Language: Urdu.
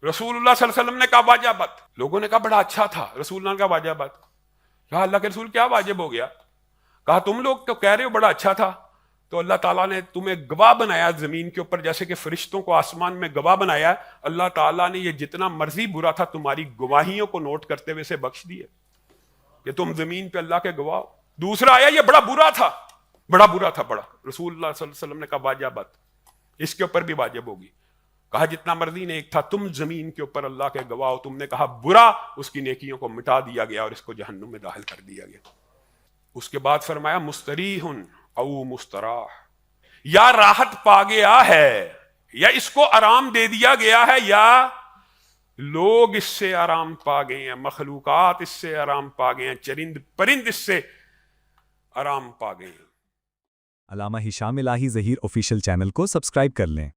رسول اللہ صلی اللہ علیہ وسلم نے کہا واجبت، لوگوں نے کہا بڑا اچھا تھا، رسول اللہ نے کہا واجبت، کہا اللہ کے رسول کیا واجب ہو گیا؟ کہا تم لوگ تو کہہ رہے ہو بڑا اچھا تھا، تو اللہ تعالیٰ نے تمہیں گواہ بنایا زمین کے اوپر، جیسے کہ فرشتوں کو آسمان میں گواہ بنایا ہے، اللہ تعالیٰ نے یہ جتنا مرضی برا تھا تمہاری گواہیوں کو نوٹ کرتے ہوئے سے بخش دیے کہ تم زمین پہ اللہ کے گواہ ہو۔ دوسرا آیا یہ بڑا برا تھا، بڑا برا تھا بڑا، رسول اللہ صلی اللہ علیہ وسلم نے کہا واجبت، اس کے اوپر بھی واجب ہوگی، کہا جتنا مرضی نیک تھا تم زمین کے اوپر اللہ کے گواہ ہو، تم نے کہا برا، اس کی نیکیوں کو مٹا دیا گیا اور اس کو جہنم میں داخل کر دیا گیا۔ اس کے بعد فرمایا مستریح او مستراح، یا راحت پا گیا ہے یا اس کو آرام دے دیا گیا ہے، یا لوگ اس سے آرام پا گئے ہیں، مخلوقات اس سے آرام پا گئے ہیں، چرند پرند اس سے آرام پا گئے ہیں۔ علامہ ہشام الہی ظہیر آفیشیل چینل کو سبسکرائب کر لیں۔